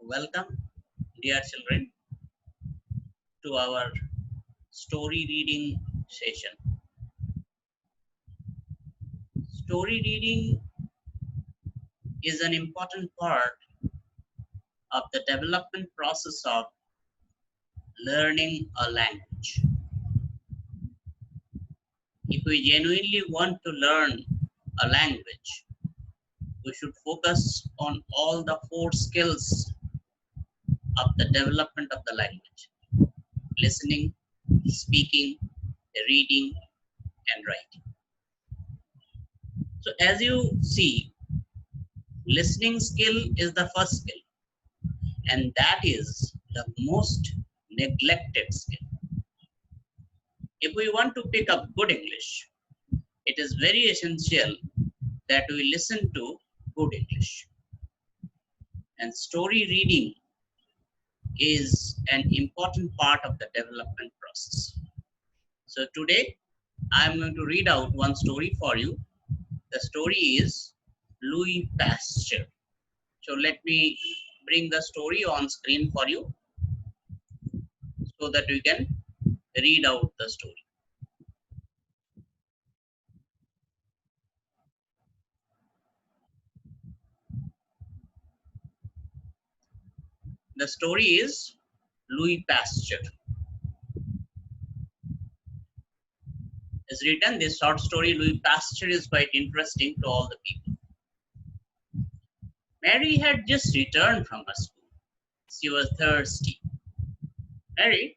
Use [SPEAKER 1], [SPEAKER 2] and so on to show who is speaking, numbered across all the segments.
[SPEAKER 1] Welcome, dear children, to our story reading session. Story reading is an important part of the development process of learning a language. If we genuinely want to learn a language, we should focus on all the four skills of the development of the language: listening, speaking, reading, and writing. So, as you see, listening skill is the first skill, and that is the most neglected skill. If we want to pick up good English, it is very essential that we listen to good English. And story reading is an important part of the development process. So today, I am going to read out one story for you. The story is Louis Pasteur. So let me bring the story on screen for you so that we can read out the story. The story is Louis Pasteur. Is written this short story, Louis Pasteur, is quite interesting to all the people. Mary had just returned from her school. She was thirsty. Mary,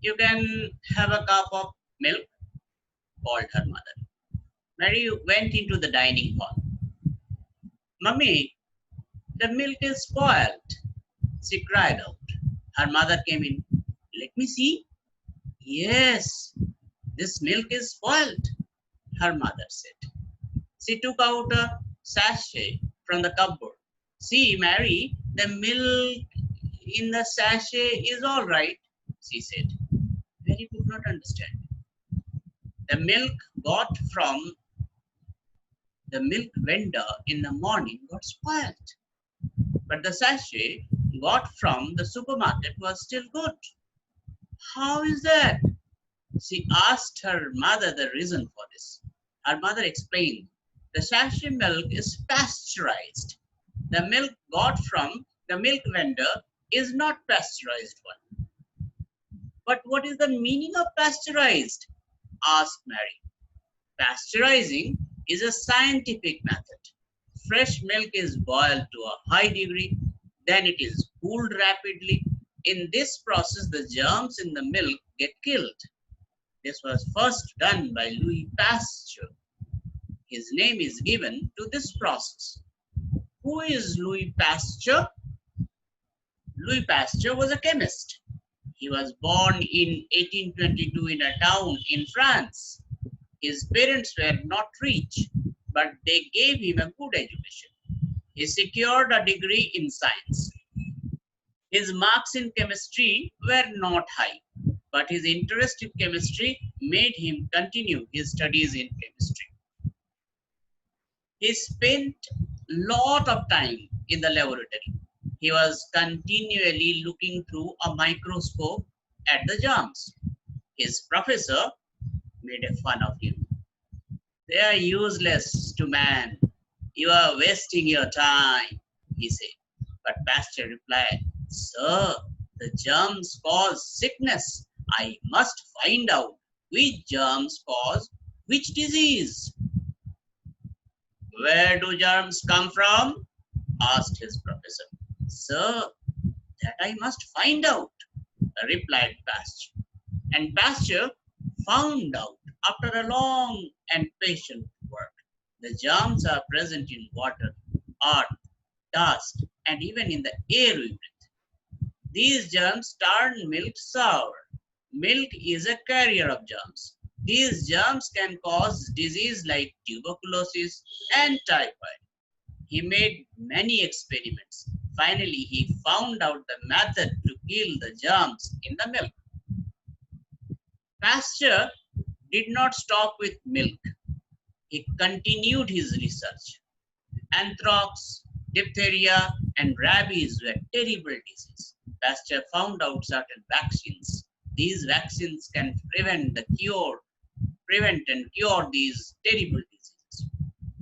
[SPEAKER 1] you can have a cup of milk, called her mother. Mary went into the dining hall. Mummy, the milk is spoiled, she cried out. Her mother came in. Let me see. Yes, this milk is spoiled, her mother said. She took out a sachet from the cupboard. See, Mary, the milk in the sachet is all right, she said. Mary could not understand. The milk got from the milk vendor in the morning got spoiled, but the sachet got from the supermarket was still good. How is that? She asked her mother the reason for this. Her mother explained, the sachet milk is pasteurized. The milk got from the milk vendor is not pasteurized one. But what is the meaning of pasteurized? Asked Mary. Pasteurizing is a scientific method. Fresh milk is boiled to a high degree, then it is cooled rapidly. In this process, the germs in the milk get killed. This was first done by Louis Pasteur. His name is given to this process. Who is Louis Pasteur? Louis Pasteur was a chemist. He was born in 1822 in a town in France. His parents were not rich, but they gave him a good education. He secured a degree in science. His marks in chemistry were not high, but his interest in chemistry made him continue his studies in chemistry. He spent a lot of time in the laboratory. He was continually looking through a microscope at the germs. His professor made fun of him. They are useless to man. You are wasting your time, he said. But Pasteur replied, Sir, the germs cause sickness. I must find out which germs cause which disease. Where do germs come from? Asked his professor. Sir, that I must find out, replied Pasteur. And Pasteur found out after a long and patient work. The germs are present in water, earth, dust, and even in the air we breathe. These germs turn milk sour. Milk is a carrier of germs. These germs can cause disease like tuberculosis and typhoid. He made many experiments. Finally, he found out the method to kill the germs in the milk. Pasteur did not stop with milk. He continued his research. Anthrax, Diphtheria and rabies were terrible diseases. Pasteur found out certain vaccines. These vaccines can prevent and cure these terrible diseases.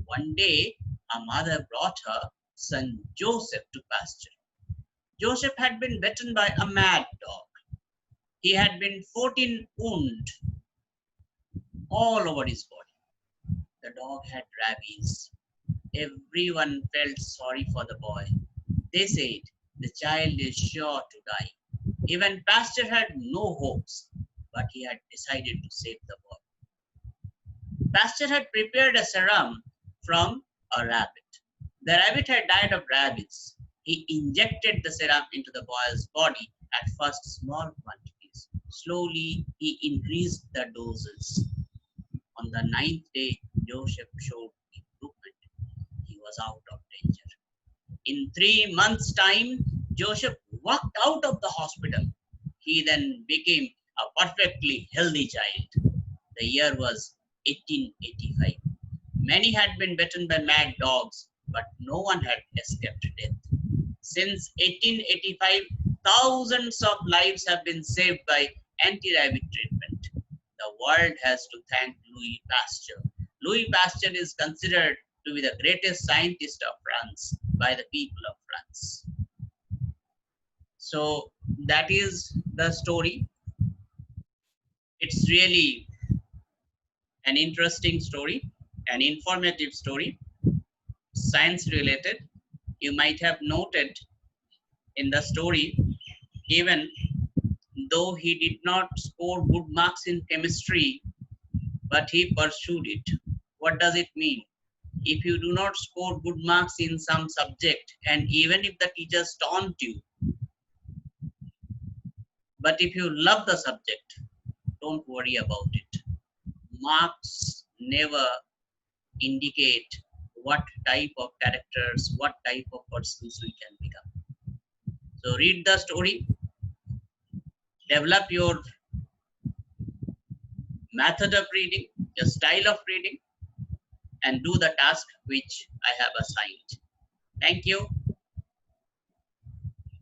[SPEAKER 1] One day, a mother brought her son Joseph to Pasteur. Joseph had been bitten by a mad dog. He had been 14 wounds all over his body. The dog had rabies. Everyone felt sorry for the boy. They said, the child is sure to die. Even Pasteur had no hopes, but he had decided to save the boy. Pasteur had prepared a serum from a rabbit. The rabbit had died of rabies. He injected the serum into the boy's body, at first small quantities. Slowly, he increased the doses. On the 9th day, Joseph showed improvement. He was out of danger. In 3 months' time, Joseph walked out of the hospital. He then became a perfectly healthy child. The year was 1885. Many had been bitten by mad dogs, but no one had escaped death. Since 1885, thousands of lives have been saved by anti-rabies treatment. The world has to thank Louis Pasteur. Louis Pasteur is considered to be the greatest scientist of France by the people of France. So that is the story. It's really an interesting story, an informative story, science related. You might have noted in the story, even though he did not score good marks in chemistry, but he pursued it. What does it mean? If you do not score good marks in some subject, and even if the teachers taunt you, but if you love the subject, don't worry about it. Marks never indicate what type of characters, what type of persons we can become. So read the story, develop your method of reading, your style of reading, and do the task which I have assigned. Thank you.